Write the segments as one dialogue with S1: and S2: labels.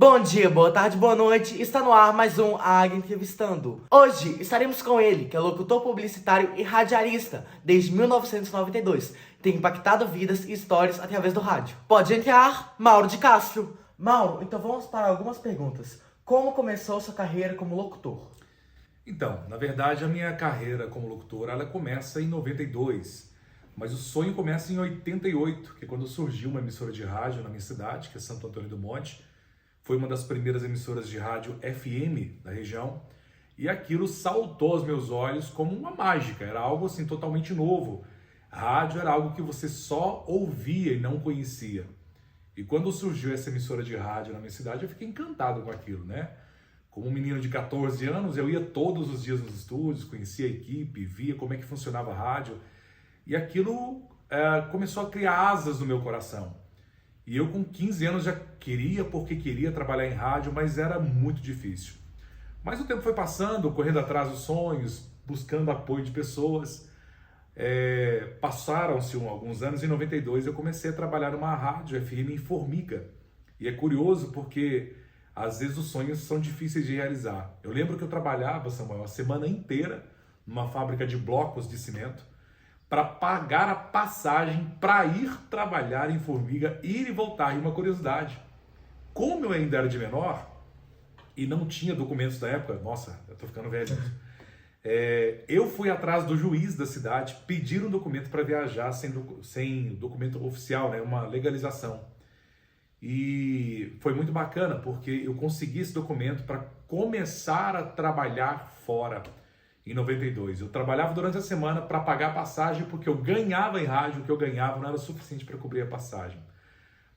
S1: Bom dia, boa tarde, boa noite. Está no ar mais um Águia Entrevistando. Hoje estaremos com ele, que é locutor publicitário e radialista desde 1992. Tem impactado vidas e histórias através do rádio. Pode entrar, Mauro de Castro. Mauro, então vamos para algumas perguntas. Como começou sua carreira como locutor?
S2: Então, na verdade, a minha carreira como locutor, ela começa em 92, mas o sonho começa em 88, que é quando surgiu uma emissora de rádio na minha cidade, que é Santo Antônio do Monte. Foi uma das primeiras emissoras de rádio FM da região, e aquilo saltou aos meus olhos como uma mágica, era algo assim totalmente novo. Rádio era algo que você só ouvia e não conhecia. E quando surgiu essa emissora de rádio na minha cidade, eu fiquei encantado com aquilo, né? Como um menino de 14 anos, eu ia todos os dias nos estúdios, conhecia a equipe, via como é que funcionava a rádio, e aquilo começou a criar asas no meu coração. E eu com 15 anos já queria trabalhar em rádio, mas era muito difícil. Mas o tempo foi passando, correndo atrás dos sonhos, buscando apoio de pessoas. Passaram-se alguns anos, em 92 eu comecei a trabalhar numa rádio FM em Formiga. E é curioso porque às vezes os sonhos são difíceis de realizar. Eu lembro que eu trabalhava, Samuel, a semana inteira numa fábrica de blocos de cimento, para pagar a passagem para ir trabalhar em Formiga, ir e voltar. E uma curiosidade, como eu ainda era de menor e não tinha documentos da época, nossa, eu tô ficando velho, eu fui atrás do juiz da cidade pedir um documento para viajar sem documento oficial, né, uma legalização. E foi muito bacana, porque eu consegui esse documento para começar a trabalhar fora. Em 92, eu trabalhava durante a semana para pagar a passagem, porque eu ganhava em rádio, o que eu ganhava não era suficiente para cobrir a passagem.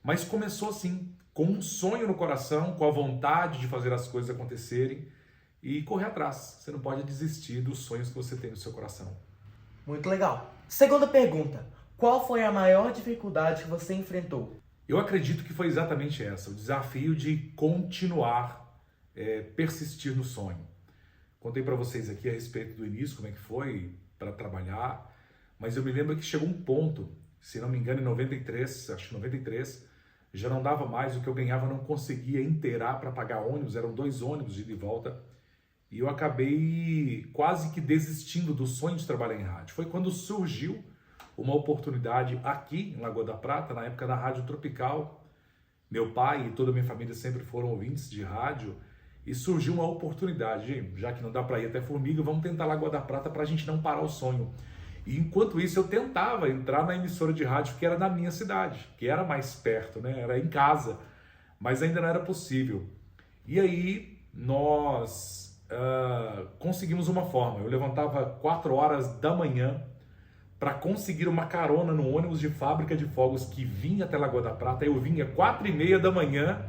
S2: Mas começou assim, com um sonho no coração, com a vontade de fazer as coisas acontecerem e correr atrás. Você não pode desistir dos sonhos que você tem no seu coração.
S1: Muito legal. Segunda pergunta. Qual foi a maior dificuldade que você enfrentou?
S2: Eu acredito que foi exatamente essa, o desafio de continuar, persistir no sonho. Contei para vocês aqui a respeito do início, como é que foi para trabalhar, mas eu me lembro que chegou um ponto, se não me engano em 93, acho que 93, já não dava mais, o que eu ganhava não conseguia inteirar para pagar ônibus, eram 2 ônibus de ida e volta, e eu acabei quase que desistindo do sonho de trabalhar em rádio. Foi quando surgiu uma oportunidade aqui em Lagoa da Prata, na época da Rádio Tropical. Meu pai e toda a minha família sempre foram ouvintes de rádio, e surgiu uma oportunidade, já que não dá para ir até Formiga, vamos tentar Lagoa da Prata para a gente não parar o sonho. E enquanto isso eu tentava entrar na emissora de rádio que era na minha cidade, que era mais perto, né? Era em casa, mas ainda não era possível. E aí nós conseguimos uma forma. Eu levantava 4 horas da manhã para conseguir uma carona no ônibus de fábrica de fogos que vinha até Lagoa da Prata. Eu vinha 4h30 da manhã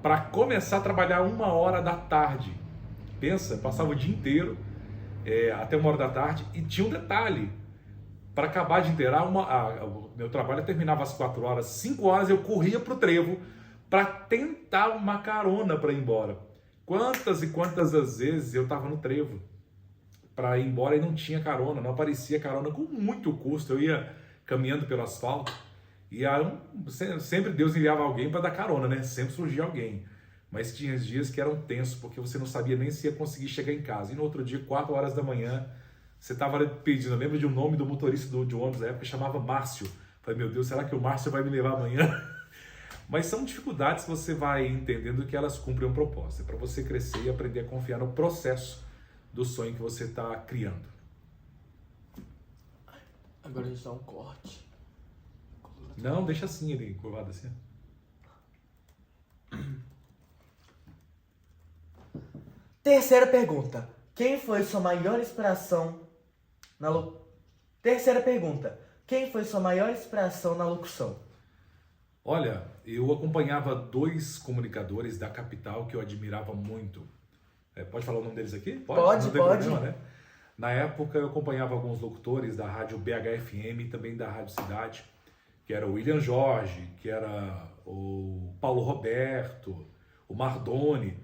S2: para começar a trabalhar 1h da tarde. Pensa, passava o dia inteiro até 1h da tarde, e tinha um detalhe, para acabar de inteirar, o meu trabalho terminava às 4 horas, 5 horas eu corria para o trevo para tentar uma carona para ir embora. Quantas e quantas das vezes eu estava no trevo para ir embora e não tinha carona, não aparecia carona, com muito custo, eu ia caminhando pelo asfalto, e sempre Deus enviava alguém para dar carona, né? Sempre surgia alguém. Mas tinha dias que eram tensos, porque você não sabia nem se ia conseguir chegar em casa. E no outro dia, 4 horas da manhã, você estava pedindo. Eu lembro de um nome do motorista de ônibus da época, chamava Márcio. Falei, meu Deus, será que o Márcio vai me levar amanhã? Mas são dificuldades que você vai entendendo que elas cumprem um propósito. É para você crescer e aprender a confiar no processo do sonho que você está criando.
S1: Agora a gente dá um corte.
S2: Não, deixa assim ele curvado assim.
S1: Terceira pergunta. Quem foi sua maior inspiração na Terceira pergunta. Quem foi sua maior inspiração na locução?
S2: Olha, eu acompanhava 2 comunicadores da capital que eu admirava muito. Pode falar o nome deles aqui?
S1: Pode,
S2: não tem
S1: pode.
S2: problema, né? Na época eu acompanhava alguns locutores da rádio BHFM e também da Rádio Cidade, que era o William Jorge, que era o Paulo Roberto, o Mardoni.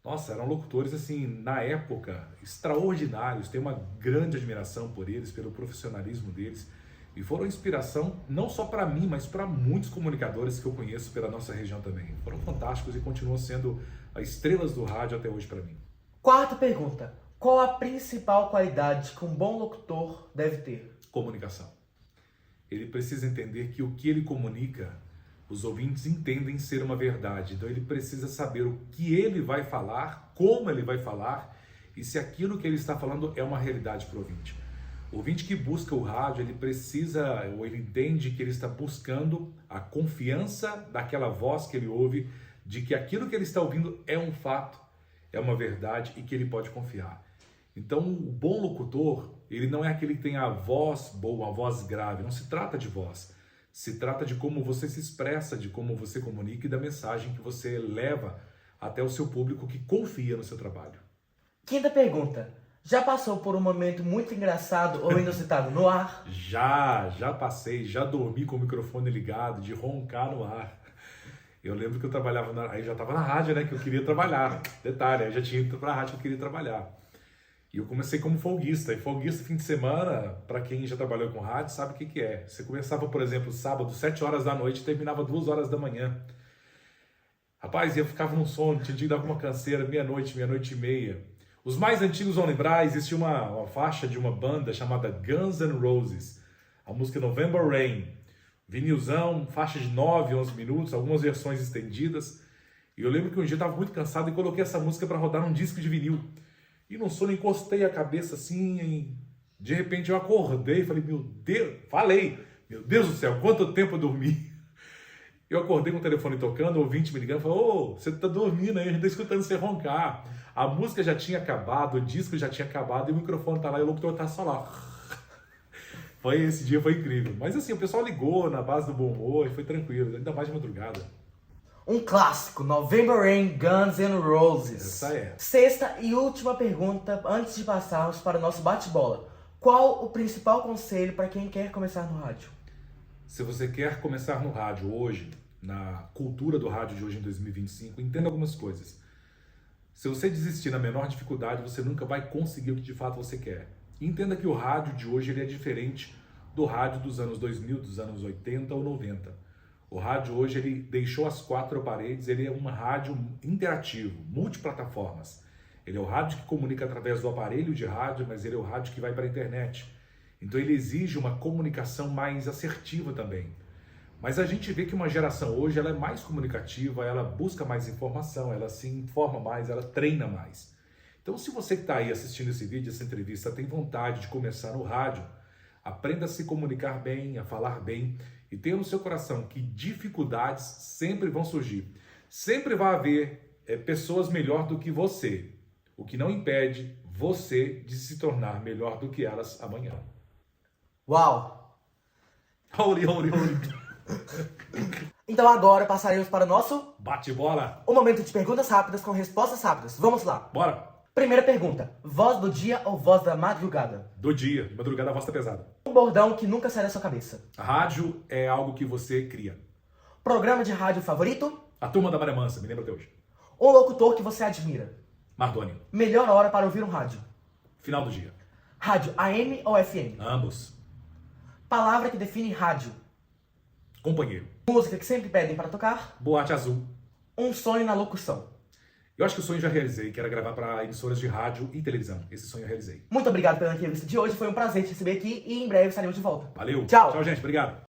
S2: Nossa, eram locutores, assim, na época, extraordinários. Tenho uma grande admiração por eles, pelo profissionalismo deles. E foram inspiração não só para mim, mas para muitos comunicadores que eu conheço pela nossa região também. Foram fantásticos e continuam sendo as estrelas do rádio até hoje para mim.
S1: Quarta pergunta. Qual a principal qualidade que um bom locutor deve ter?
S2: Comunicação. Ele precisa entender que o que ele comunica, os ouvintes entendem ser uma verdade. Então ele precisa saber o que ele vai falar, como ele vai falar e se aquilo que ele está falando é uma realidade para o ouvinte. O ouvinte que busca o rádio, ele precisa, ou ele entende que ele está buscando a confiança daquela voz que ele ouve, de que aquilo que ele está ouvindo é um fato, é uma verdade e que ele pode confiar. Então, o bom locutor, ele não é aquele que tem a voz boa, a voz grave. Não se trata de voz. Se trata de como você se expressa, de como você comunica e da mensagem que você leva até o seu público que confia no seu trabalho.
S1: Quinta pergunta. Já passou por um momento muito engraçado ou inusitado no ar?
S2: Já passei, já dormi com o microfone ligado, de roncar no ar. Eu lembro que eu trabalhava, aí já estava na rádio, né, que eu queria trabalhar. Detalhe, aí já tinha ido para a rádio que eu queria trabalhar. E eu comecei como folguista. E folguista, fim de semana, para quem já trabalhou com rádio, sabe o que é. Você começava, por exemplo, sábado, 7 horas da noite e terminava 2 horas da manhã. Rapaz, eu ficava num sono, tinha dia de dar alguma canseira, meia-noite, meia-noite e meia. Os mais antigos vão lembrar, existia uma faixa de uma banda chamada Guns N' Roses. A música November Rain. Vinilzão, faixa de 9, 11 minutos, algumas versões estendidas. E eu lembro que um dia eu estava muito cansado e coloquei essa música para rodar num disco de vinil. E no sono encostei a cabeça assim, e de repente eu acordei e falei, meu Deus do céu, quanto tempo eu dormi. Eu acordei com o telefone tocando, o ouvinte me ligando, falou, você tá dormindo aí, a gente tá escutando você roncar. A música já tinha acabado, o disco já tinha acabado e o microfone tá lá e o locutor tá só lá. Esse dia foi incrível. Mas assim, o pessoal ligou na base do bom humor e foi tranquilo, ainda mais de madrugada.
S1: Um clássico, November Rain, Guns N' Roses.
S2: Essa é.
S1: Sexta e última pergunta, antes de passarmos para o nosso bate-bola. Qual o principal conselho para quem quer começar no rádio?
S2: Se você quer começar no rádio hoje, na cultura do rádio de hoje em 2025, entenda algumas coisas. Se você desistir na menor dificuldade, você nunca vai conseguir o que de fato você quer. E entenda que o rádio de hoje ele é diferente do rádio dos anos 2000, dos anos 80 ou 90. O rádio hoje ele deixou as 4 paredes, ele é um rádio interativo, multiplataformas. Ele é o rádio que comunica através do aparelho de rádio, mas ele é o rádio que vai para a internet. Então ele exige uma comunicação mais assertiva também. Mas a gente vê que uma geração hoje ela é mais comunicativa, ela busca mais informação, ela se informa mais, ela treina mais. Então se você que está aí assistindo esse vídeo, essa entrevista, tem vontade de começar no rádio, aprenda a se comunicar bem, a falar bem e tenha no seu coração que dificuldades sempre vão surgir. Sempre vai haver pessoas melhor do que você, o que não impede você de se tornar melhor do que elas amanhã.
S1: Uau!
S2: Holy.
S1: Então agora passaremos para o nosso
S2: Bate-bola.
S1: o momento de perguntas rápidas com respostas rápidas. Vamos lá.
S2: Bora.
S1: Primeira pergunta. Voz do dia ou voz da madrugada?
S2: Do dia. De madrugada a voz tá pesada.
S1: Um bordão que nunca sai da sua cabeça.
S2: A rádio é algo que você cria.
S1: Programa de rádio favorito?
S2: A Turma da Maré Mansa, me lembra até hoje.
S1: Um locutor que você admira?
S2: Mardoni.
S1: Melhor hora para ouvir um rádio?
S2: Final do dia.
S1: Rádio AM ou FM?
S2: Ambos.
S1: Palavra que define rádio?
S2: Companheiro.
S1: Música que sempre pedem para tocar?
S2: Boate Azul.
S1: Um sonho na locução?
S2: Eu acho que o sonho eu já realizei, que era gravar para emissoras de rádio e televisão. Esse sonho eu realizei.
S1: Muito obrigado pela entrevista de hoje, foi um prazer te receber aqui e em breve estaremos de volta.
S2: Valeu.
S1: Tchau.
S2: Tchau, gente. Obrigado.